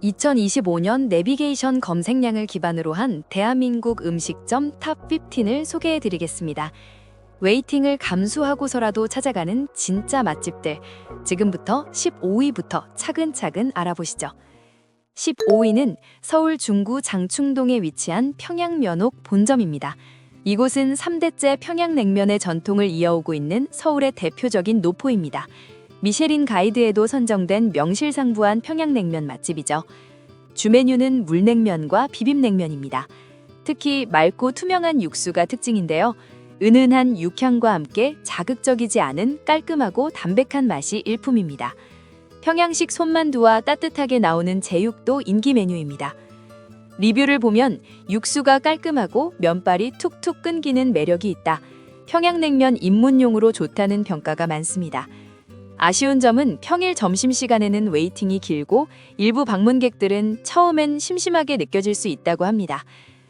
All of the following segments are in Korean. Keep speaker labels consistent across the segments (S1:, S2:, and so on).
S1: 2025년 내비게이션 검색량을 기반으로 한 대한민국 음식점 탑 15을 소개해 드리겠습니다. 웨이팅을 감수하고서라도 찾아가는 진짜 맛집들. 지금부터 15위부터 차근차근 알아보시죠. 15위는 서울 중구 장충동에 위치한 평양면옥 본점입니다. 이곳은 3대째 평양냉면의 전통을 이어오고 있는 서울의 대표적인 노포입니다. 미쉐린 가이드에도 선정된 명실상부한 평양냉면 맛집이죠. 주 메뉴는 물냉면과 비빔냉면입니다. 특히 맑고 투명한 육수가 특징인데요. 은은한 육향과 함께 자극적이지 않은 깔끔하고 담백한 맛이 일품입니다. 평양식 손만두와 따뜻하게 나오는 제육도 인기 메뉴입니다. 리뷰를 보면 육수가 깔끔하고 면발이 툭툭 끊기는 매력이 있다. 평양냉면 입문용으로 좋다는 평가가 많습니다. 아쉬운 점은 평일 점심시간에는 웨이팅이 길고 일부 방문객들은 처음엔 심심하게 느껴질 수 있다고 합니다.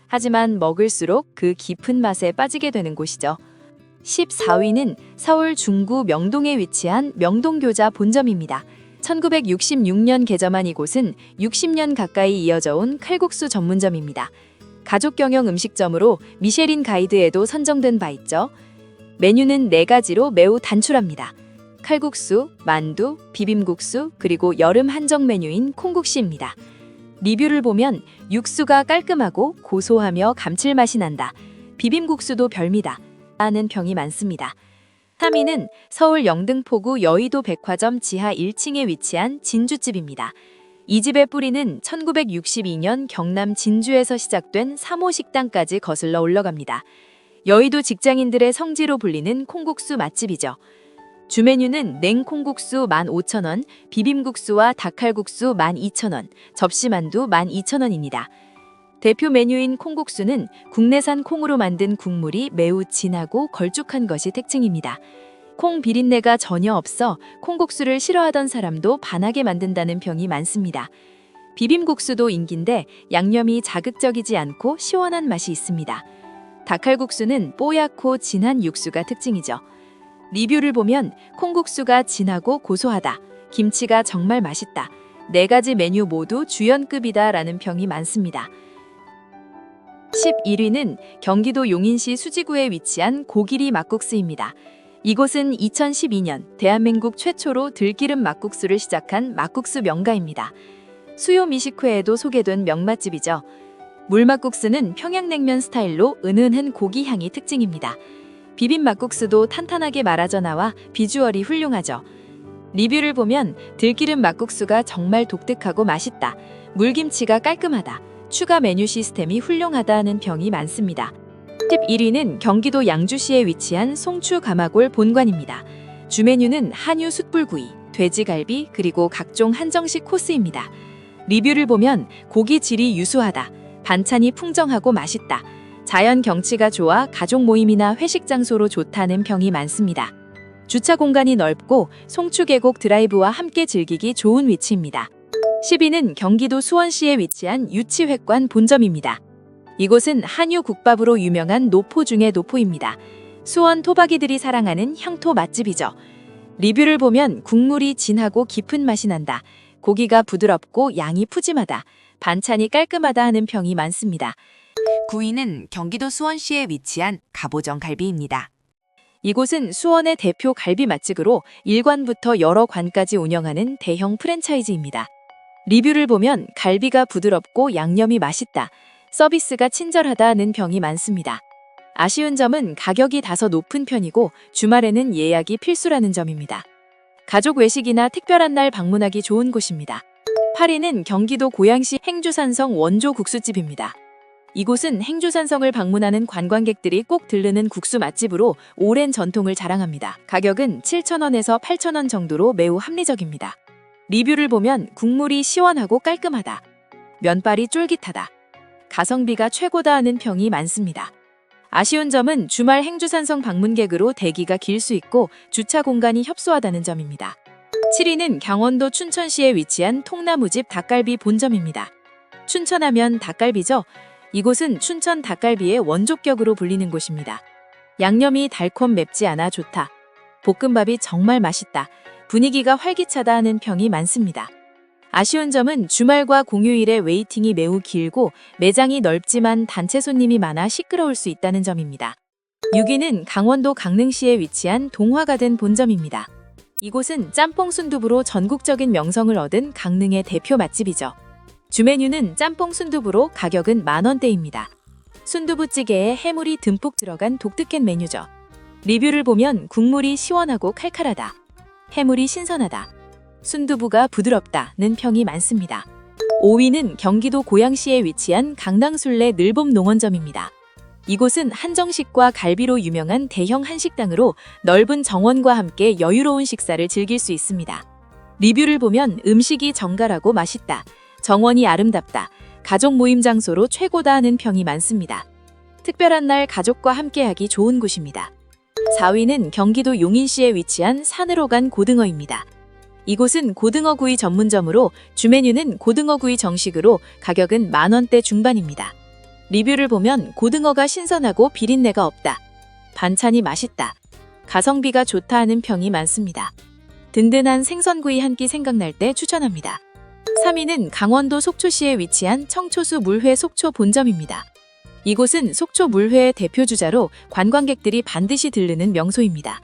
S1: 하지만 먹을수록 그 깊은 맛에 빠지게 되는 곳이죠. 14위는 서울 중구 명동에 위치한 명동교자 본점입니다. 1966년 개점한 이곳은 60년 가까이 이어져 온 칼국수 전문점입니다. 가족 경영 음식점으로 미쉐린 가이드에도 선정된 바 있죠. 메뉴는 4가지로 매우 단출합니다. 칼국수, 만두, 비빔국수, 그리고 여름 한정 메뉴인 콩국시입니다. 리뷰를 보면 육수가 깔끔하고 고소하며 감칠맛이 난다. 비빔국수도 별미다. 라는 평이 많습니다. 3위는 서울 영등포구 여의도 백화점 지하 1층에 위치한 진주집입니다. 이 집의 뿌리는 1962년 경남 진주에서 시작된 3호 식당까지 거슬러 올라갑니다. 여의도 직장인들의 성지로 불리는 콩국수 맛집이죠. 주 메뉴는 냉콩국수 15,000원, 비빔국수와 닭칼국수 12,000원, 접시만두 12,000원입니다. 대표 메뉴인 콩국수는 국내산 콩으로 만든 국물이 매우 진하고 걸쭉한 것이 특징입니다. 콩 비린내가 전혀 없어 콩국수를 싫어하던 사람도 반하게 만든다는 평이 많습니다. 비빔국수도 인기인데 양념이 자극적이지 않고 시원한 맛이 있습니다. 닭칼국수는 뽀얗고 진한 육수가 특징이죠. 리뷰를 보면 콩국수가 진하고 고소하다. 김치가 정말 맛있다. 4가지 메뉴 모두 주연급이다 라는 평이 많습니다. 11위는 경기도 용인시 수지구에 위치한 고기리 막국수입니다. 이곳은 2012년 대한민국 최초로 들기름 막국수를 시작한 막국수 명가입니다. 수요 미식회에도 소개된 명맛집이죠. 물막국수는 평양냉면 스타일로 은은한 고기 향이 특징입니다. 비빔 막국수도 탄탄하게 말아져 나와 비주얼이 훌륭하죠. 리뷰를 보면 들기름 막국수가 정말 독특하고 맛있다. 물김치가 깔끔하다. 추가 메뉴 시스템이 훌륭하다는 평이 많습니다. 11위는 경기도 양주시에 위치한 송추 가마골 본관입니다. 주 메뉴는 한우 숯불구이, 돼지갈비, 그리고 각종 한정식 코스입니다. 리뷰를 보면 고기 질이 유수하다. 반찬이 풍성하고 맛있다. 자연 경치가 좋아 가족 모임이나 회식 장소로 좋다는 평이 많습니다. 주차 공간이 넓고 송추 계곡 드라이브와 함께 즐기기 좋은 위치입니다. 10위는 경기도 수원시에 위치한 유치회관 본점입니다. 이곳은 한우 국밥으로 유명한 노포 중의 노포입니다. 수원 토박이들이 사랑하는 향토 맛집이죠. 리뷰를 보면 국물이 진하고 깊은 맛이 난다. 고기가 부드럽고 양이 푸짐하다. 반찬이 깔끔하다 하는 평이 많습니다.
S2: 9위는 경기도 수원시에 위치한 갑오정 갈비입니다.
S1: 이곳은 수원의 대표 갈비 맛집으로 1관부터 여러 관까지 운영하는 대형 프랜차이즈입니다. 리뷰를 보면 갈비가 부드럽고 양념이 맛있다. 서비스가 친절하다는 평이 많습니다. 아쉬운 점은 가격이 다소 높은 편이고 주말에는 예약이 필수라는 점입니다. 가족 외식이나 특별한 날 방문하기 좋은 곳입니다. 8위는 경기도 고양시 행주산성 원조 국수집입니다. 이곳은 행주산성을 방문하는 관광객들이 꼭 들르는 국수 맛집으로 오랜 전통을 자랑합니다. 가격은 7,000원에서 8,000원 정도로 매우 합리적입니다. 리뷰를 보면 국물이 시원하고 깔끔하다. 면발이 쫄깃하다. 가성비가 최고다 하는 평이 많습니다. 아쉬운 점은 주말 행주산성 방문객으로 대기가 길 수 있고 주차 공간이 협소하다는 점입니다. 7위는 강원도 춘천시에 위치한 통나무집 닭갈비 본점입니다. 춘천하면 닭갈비죠. 이곳은 춘천 닭갈비의 원조격으로 불리는 곳입니다. 양념이 달콤 맵지 않아 좋다. 볶음밥이 정말 맛있다. 분위기가 활기차다 하는 평이 많습니다.
S3: 아쉬운 점은 주말과 공휴일에 웨이팅이 매우 길고 매장이 넓지만 단체 손님이 많아 시끄러울 수 있다는 점입니다. 6위는 강원도 강릉시에 위치한 동화가든 본점입니다. 이곳은 짬뽕 순두부로 전국적인 명성을 얻은 강릉의 대표 맛집이죠. 주 메뉴는 짬뽕 순두부로 가격은 만원대입니다. 순두부찌개에 해물이 듬뿍 들어간 독특한 메뉴죠. 리뷰를 보면 국물이 시원하고 칼칼하다, 해물이 신선하다, 순두부가 부드럽다는 평이 많습니다. 5위는 경기도 고양시에 위치한 강낭술래 늘봄 농원점입니다. 이곳은 한정식과 갈비로 유명한 대형 한식당으로 넓은 정원과 함께 여유로운 식사를 즐길 수 있습니다. 리뷰를 보면 음식이 정갈하고 맛있다, 정원이 아름답다, 가족 모임 장소로 최고다 하는 평이 많습니다. 특별한 날 가족과 함께하기 좋은 곳입니다. 4위는 경기도 용인시에 위치한 산으로 간 고등어입니다. 이곳은 고등어구이 전문점으로 주 메뉴는 고등어구이 정식으로 가격은 만원대 중반입니다. 리뷰를 보면 고등어가 신선하고 비린내가 없다, 반찬이 맛있다, 가성비가 좋다 하는 평이 많습니다. 든든한 생선구이 한 끼 생각날 때 추천합니다. 3위는 강원도 속초시에 위치한 청초수 물회 속초 본점입니다. 이곳은 속초 물회의 대표 주자로 관광객들이 반드시 들르는 명소입니다.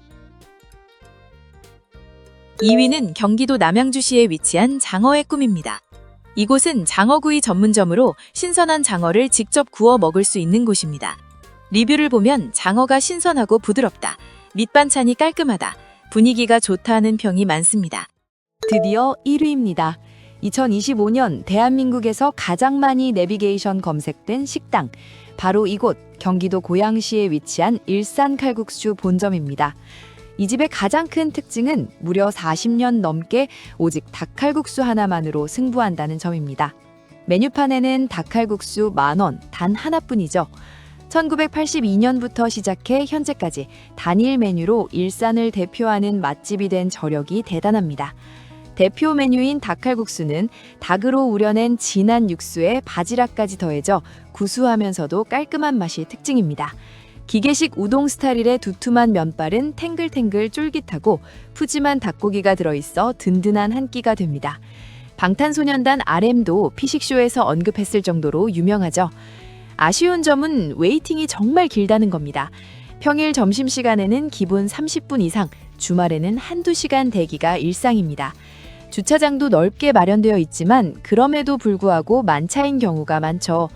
S3: 2위는 경기도 남양주시에 위치한 장어의 꿈입니다. 이곳은 장어구이 전문점으로 신선한 장어를 직접 구워 먹을 수 있는 곳입니다. 리뷰를 보면 장어가 신선하고 부드럽다, 밑반찬이 깔끔하다, 분위기가 좋다는 평이 많습니다.
S1: 드디어 1위입니다. 2025년 대한민국에서 가장 많이 내비게이션 검색된 식당, 바로 이곳 경기도 고양시에 위치한 일산 칼국수 본점입니다. 이 집의 가장 큰 특징은 무려 40년 넘게 오직 닭칼국수 하나만으로 승부한다는 점입니다. 메뉴판에는 닭칼국수 만원 단 하나뿐이죠. 1982년부터 시작해 현재까지 단일 메뉴로 일산을 대표하는 맛집이 된 저력이 대단합니다. 대표 메뉴인 닭칼국수는 닭으로 우려낸 진한 육수에 바지락까지 더해져 구수하면서도 깔끔한 맛이 특징입니다. 기계식 우동 스타일의 두툼한 면발은 탱글탱글 쫄깃하고 푸짐한 닭고기가 들어있어 든든한 한 끼가 됩니다. 방탄소년단 RM도 피식쇼에서 언급했을 정도로 유명하죠. 아쉬운 점은 웨이팅이 정말 길다는 겁니다. 평일 점심시간에는 기본 30분 이상, 주말에는 한두 시간 대기가 일상입니다. 주차장도 넓게 마련되어 있지만 그럼에도 불구하고 만차인 경우가 많죠.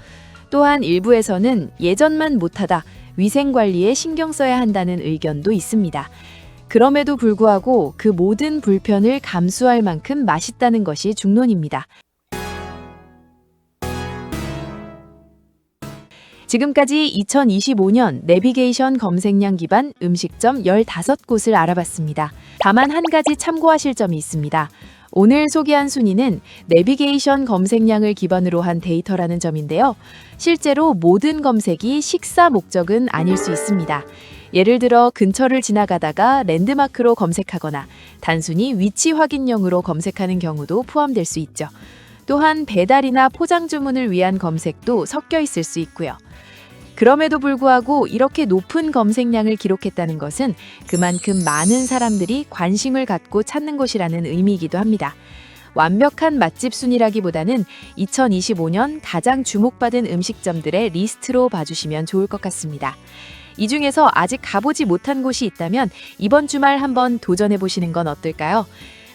S1: 또한 일부에서는 예전만 못하다, 위생관리에 신경 써야 한다는 의견도 있습니다. 그럼에도 불구하고 그 모든 불편을 감수할 만큼 맛있다는 것이 중론입니다. 지금까지 2025년 내비게이션 검색량 기반 음식점 15곳을 알아봤습니다. 다만 한 가지 참고하실 점이 있습니다. 오늘 소개한 순위는 내비게이션 검색량을 기반으로 한 데이터라는 점인데요. 실제로 모든 검색이 식사 목적은 아닐 수 있습니다. 예를 들어 근처를 지나가다가 랜드마크로 검색하거나 단순히 위치 확인용으로 검색하는 경우도 포함될 수 있죠. 또한 배달이나 포장 주문을 위한 검색도 섞여 있을 수 있고요. 그럼에도 불구하고 이렇게 높은 검색량을 기록했다는 것은 그만큼 많은 사람들이 관심을 갖고 찾는 곳이라는 의미이기도 합니다. 완벽한 맛집 순위라기보다는 2025년 가장 주목받은 음식점들의 리스트로 봐주시면 좋을 것 같습니다. 이 중에서 아직 가보지 못한 곳이 있다면 이번 주말 한번 도전해보시는 건 어떨까요?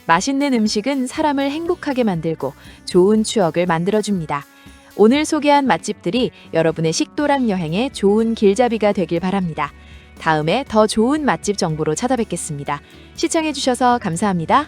S1: 맛있는 음식은 사람을 행복하게 만들고 좋은 추억을 만들어줍니다. 오늘 소개한 맛집들이 여러분의 식도락 여행에 좋은 길잡이가 되길 바랍니다. 다음에 더 좋은 맛집 정보로 찾아뵙겠습니다. 시청해주셔서 감사합니다.